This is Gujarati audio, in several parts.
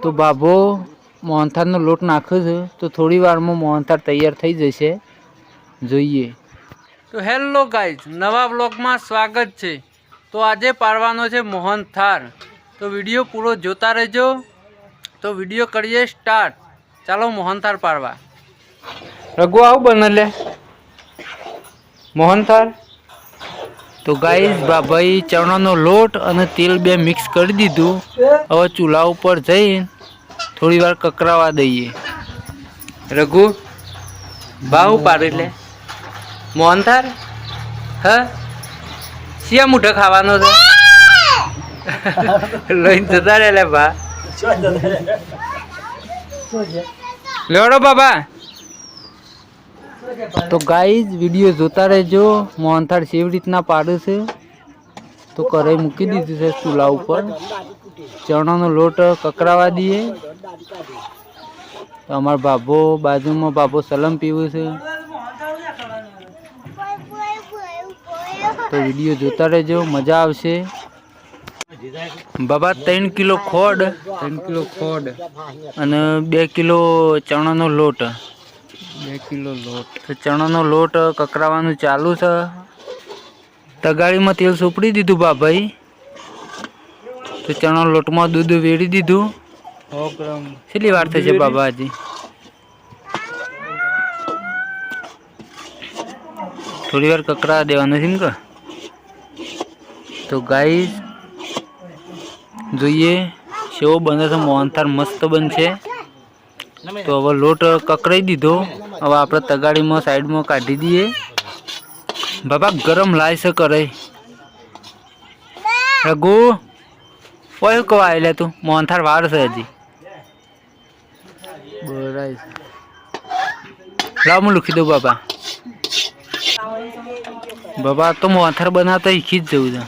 તો બાબો મોહનથાળનો લોટ નાખ્યો છે, તો થોડી વારમાં મોહનથાળ તૈયાર થઈ જશે, જોઈએ. તો હેલો ગાઈઝ, નવા બ્લોગમાં સ્વાગત છે. તો આજે પાડવાનો છે મોહનથાળ, તો વિડીયો પૂરો જોતા રહેજો. તો વિડીયો કરીએ સ્ટાર્ટ. ચાલો મોહનથાળ પાડવા. રઘુ આવું બને લે મોહનથાળ. તો ગાઈઝ ભાઈ ચણાનો લોટ અને તેલ બે મિક્સ કરી દીધું. હવે ચૂલા ઉપર જઈને થોડી વાર કકરાવા દઈએ. રઘુ ભાવ પાડે એટલે મોહનથાળ હા શિયા મુઠો ખાવાનો છે લઈને જતા રે લે ભા લેવડો બાબા. તો ગાઈઝ વિડીયો જોતા રહેજો. મોહનથાળ કેવી રીતના પાડે છે. તો કઢાઈ મૂકી દીધી છે ચૂલા ઉપર. ચણાનો લોટ કકરાવા દઈએ. તો અમારો બાબો બાજુમાં બાબો સલમ પીવું છે. તો વિડીયો જોતા રહેજો, મજા આવશે. બાબા 3 કિલો ખોડ અને 2 કિલો ચણાનો લોટ. 2 કિલો લોટ. તો ચણાનો લોટ કકરાવાનું ચાલુ છે. તગાળીમાં તેલ સોપડી દીધું બાભાઈ. તો ચણાનો લોટમાં દૂધ વેડી દીધું. 100 ગ્રામ. કેટલી વાર થશે બાબા હજી? થોડી વાર કકરા દેવાનું છે ને. તો ગાઈઝ જોઈએ કેવો બને છે મોહનથાળ. મસ્ત બનશે. તો હવે લોટ કકરાઈ દીધો. હવે આપણે તગાડીમાં સાઈડમાં કાઢી દઈએ. બાબા ગરમ લાય છે કરે. રઘુ ઓય કહો આવેલા તું મોહનથાળ વાર છે હજી. બરાબર લાવ હું લખી દઉં બાબા. બાબા તો મોહનથાળ બનાવતા શીખી જ જવું છે.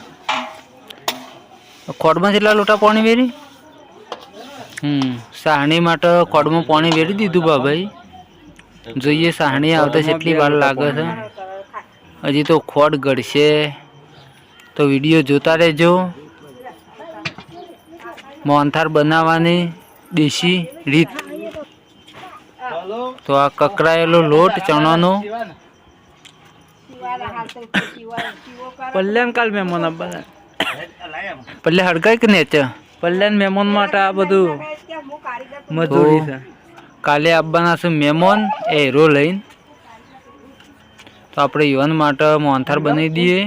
ખોડમાં કેટલા લોટા પાણી વેરી? સાહણી માટે ખોડમાં પાણી વેરી દીધું બાભાઈ. જોઈએ સાહણી આવતા કેટલી વાર લાગે છે. હજી તો ખોડ ગળશે. તો વિડીયો જોતા રહેજો. મોહનથાળ બનાવવાની દેશી રીત. તો આ કકરાયેલો લોટ ચણાનો પલ્યાન કાલ મહેમાન આપવાના. પલ્લે હડકાય કે નેચે પલ્યાન મહેમાન માટે આ બધું મજૂરી છે. કાલે આવવાના છે મહેમાન એ હીરો લઈને. તો આપણે યુવાન માટે મોહનથાળ બનાવી દઈએ.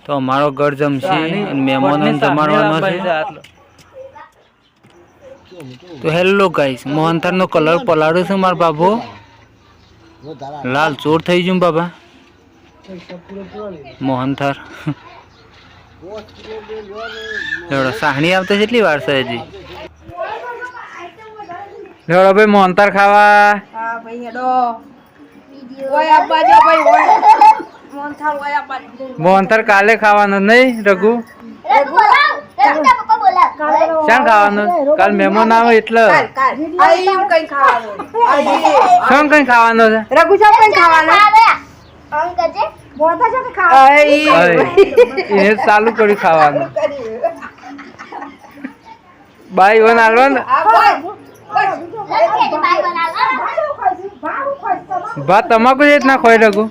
તો અમારો ઘર જમશે અને મહેમાનોને જમાડવાનો છે. તો હેલો ગાઈસ, મોહનથાળનો કલર પલાળ્યો છે મારો બાબો. લાલ ચોર થઈ ગયું બાબા મોહનથાળ. સાહણી આવતા કેટલી વાર છે હજી? લેવડો ભાઈ મોહનથાળ ખાવા. મોહનથાળ કાલે ખાવાનો નહીં રઘુ? શાન ખાવાનું? કાલ મહેમાન આવે એટલે શાન કઈ ખાવાનો છે? રઘુ શાન કઈ ખાવાનો? એને ચાલુ કર્યું ખાવાનું. બાઈ વન આલવાનું ભાત તમાકુ જ ના ખોઈ રઘુ.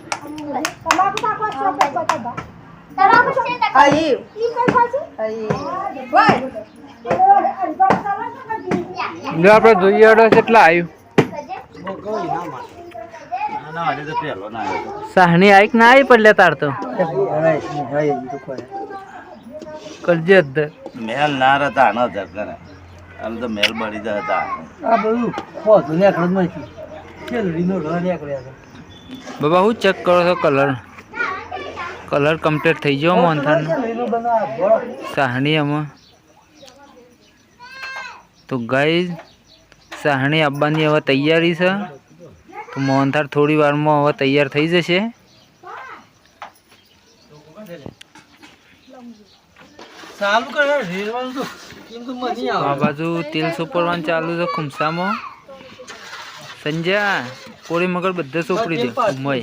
જો આપડે જોઈએ કેટલા આવ્યું. સાહણી આવી કે ના આવી પડલે તાર તો કરજે મેલ ના રહેતા આનો જગને આમ તો મેલ બળી જતા આ બધું ખોટ ને ખડમાં છે કેલરીનો ર નીકળ્યા. બાબા હું ચેક કરો છો? કલર કમ્પ્લીટ થઈ ગયો મોહનથાળનો. સાહણી આમાં તો ગાઈઝ સાહણી આવવાની હવે તૈયારી છે. તો મોહનથાળ થોડી વારમાં હવે તૈયાર થઈ જશે. આ બાજુ તેલ સોપડવાનું ચાલુ છે ખુમસામાં. સંજય કોળી મગર બધે સોપડી દે મય.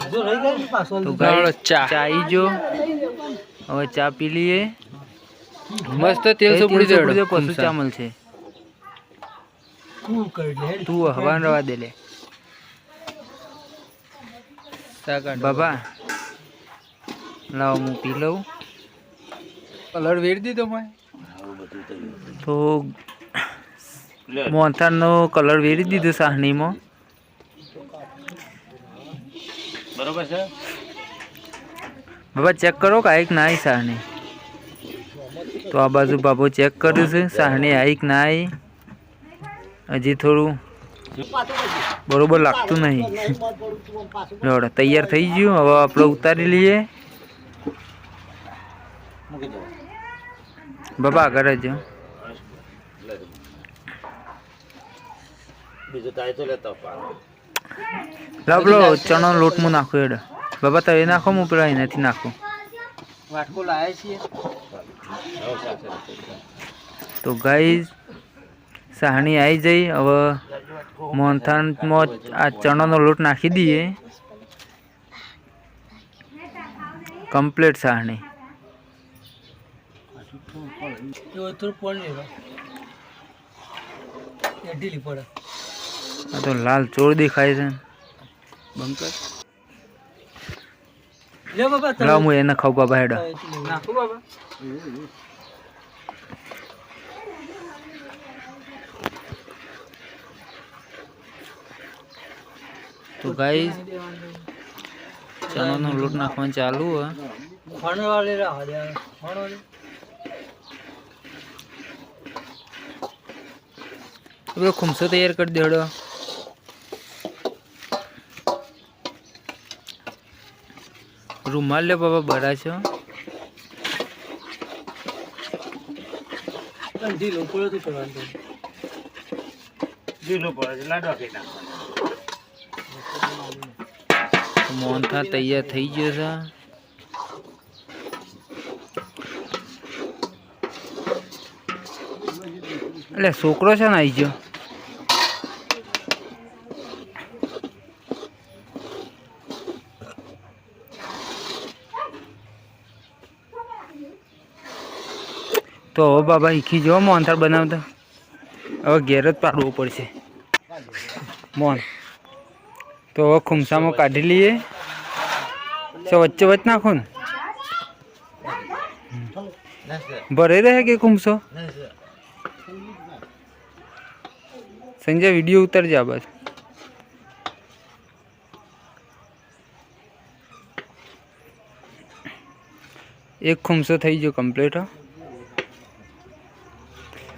તો ગાઈસ ચા જો હવે ચા પી લઈએ. મસ્ત તેલ સોપડી દે પછી ચા મળશે. તું હવાન રવા દે લે બાબા લાવ હું પી લઉં કલર વેરી દીધો મેં તો મોહનથાળનો કલર વેરી દીધો સાહણીમાં બરોબર છે બાબા ચેક કરો કે આઈક ના આવી સાહણી તો આ બાજુ બાબો ચેક કર્યું છે સાહણી આઈક ના આવી હજી થોડું બરોબર લાગતું નહીં જોડે તૈયાર થઈ ગયું હવે આપણે ઉતારી લઈએ બાબા આગળ જ બીજું તાય તો લેતા લાવ પેલો ચણો લોટ હું નાખું એડ બાબા તમે નાખો હું પેલા એનાથી નાખું વાટકો લાયા છીએ તો ગાઈઝ સાહણી આવી જઈ હવે મોહનથાળમાં આ ચણાનો લોટ નાખી દઈએ કમ્પ્લીટ સાહણી આ તો લાલ ચોળ દેખાય છે બંકર લાવ હું એને ખાવ બાબા હેડા નાખું બાબા તો ગાઈસ ચણાનો લોટ નાખવાનું ચાલુ હે હવે ખુમસો તૈયાર કરી દેડો રૂમાલ લે બાબા બરા છો ઢીલો પડ્યો તો કરવાનું ઢીલો પડે લાડવા કઈ નાખવાનું મોહનથાળ તૈયાર થઈ ગયો છે એટલે છોકરો છે ને આવી ગયો તો હવે બાબા શીખી જો મોહનથાળ બનાવતા હવે ઘેર જ પાડવું પડશે મોહન તો હવે ખુમસામાં કાઢી લઈએ તો વચ્ચે વચ્ચે નાખો ને ભરાઈ રહે કે ખુમસો સંજય વિડીયો ઉતરજે આ બાજુ એક ખુમસો થઈ ગયો કમ્પ્લીટ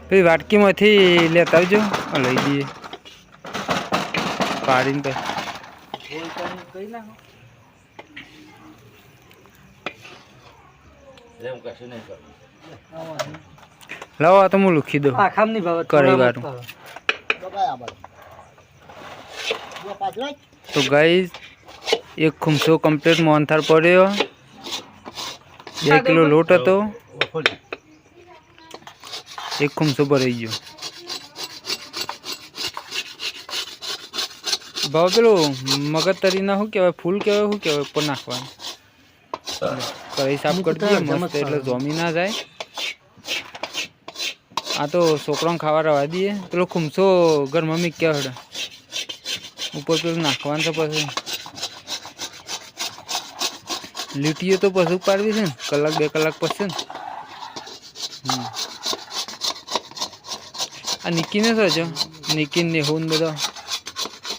પછી વાટકીમાંથી લેતા આવજો લઈ દઈએ પાડીને લાવો આ તો હું લખી દઉં કરી વાળું તો ગાઈઝ એક ખુમસો કમ્પ્લીટ મોહનથાળ પડ્યો 2 કિલો લોટ હતો એક ખુમસો ભરાઈ ગયો ભાવ પેલું મગજ તરીના શું કહેવાય ફૂલ કહેવાય શું કહેવાય ઉપર નાખવાનું કઢાઈ સાફ કરી દઈએ મસ્ત એટલે જોમી ના જાય આ તો છોકરાને ખાવા રવા દઈએ પેલો ખુમસો ઘર મમ્મી ક્યાં હડે ઉપર પેલું નાખવાનું તો પછી લીટીઓ તો પછી પાડવી છે ને કલાક 2 કલાક પછી ને આ નિકીને શું છે નિકીન ને હું બધો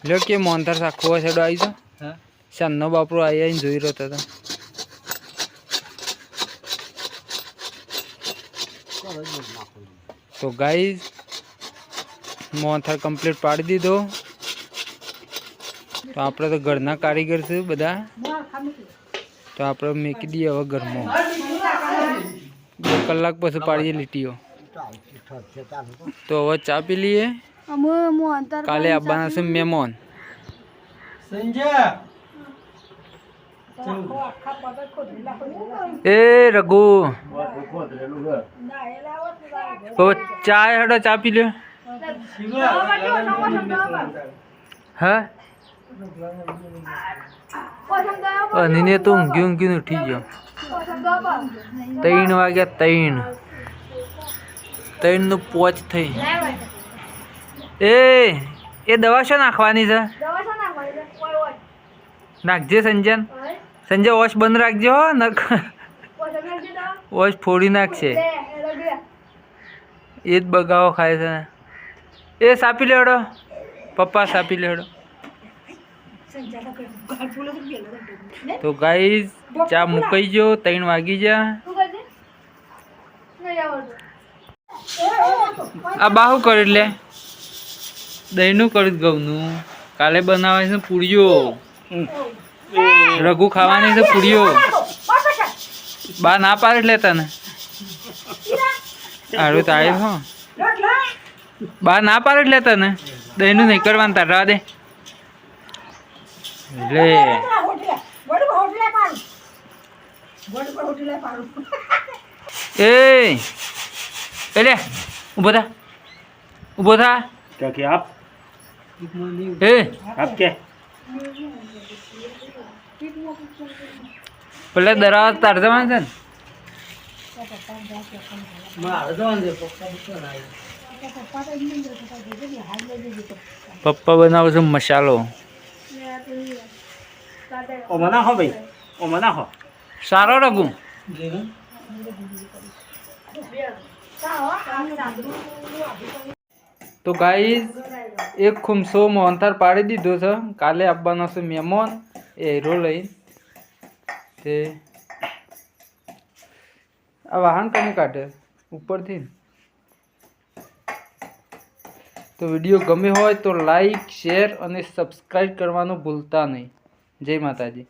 લ્યો કે મોહનથાળ શાખવા છેડો આવી છે શાનનો બાપરો આવીને જોઈ રહ્યો હતો તો ગાઈઝ મોહનથાળ કમ્પ્લીટ પાડી દીધો તો આપણે તો ઘરના કારીગર છે બધા તો આપણે મૂકી દઈએ હવે ઘરમાં 2 કલાક પછી પાડીએ લીટીઓ તો હવે ચા પી લઈએ કાલે આવવાના છે મહેમાન એ રઘુ તો ચા હેડો ચા પી લ્યો હા અનીને તો ઊંઘી ઉઠી ગયો 3 વાગ્યા 3 નું 5 થઈ એ દવા શું નાખવાની છે? નાખજે સંજન. સંજય વોશ બંધ રાખજો હો વોશ ફોડી નાખશે. એ જ બગાવો ખાય છે. એ સાપી લેવડો પપ્પા સાપી લેવડો. તો ગાઈઝ ચા મુકાઈ ગયો 3 વાગી જા. આ બાહુ કરી લે દહીંનું કરી ઘઉંનું. કાલે બનાવે છે પૂરીઓ. રઘુ ખાવાની છે પૂરીઓ. બા ના પાડે એટલે તને હારું તો આવ્યું હો. બા ના પાડે એટલે તને દહીંનું નહીં કરવાનું તાર રાહ દે. લે લે ઊભો થા ઊભો થા. क्या कि आप आप क्या પેલા દરાવા તાર જવાનું છે ને. પપ્પા બનાવે છે મસાલો. ओ मना हो भाई ओ मना हो સારો રઘુ. તો ગાઈઝ એક ખુમસો મોહનથાર પાડી દીધો છે. કાલે આવવાનો છે મહેમાન એ હીરો લઈ. તે આ વાહન કને કાઢે ઉપરથી. તો વિડીયો ગમે હોય તો લાઈક શેર અને સબસ્ક્રાઈબ કરવાનું ભૂલતા નહીં. જય માતાજી.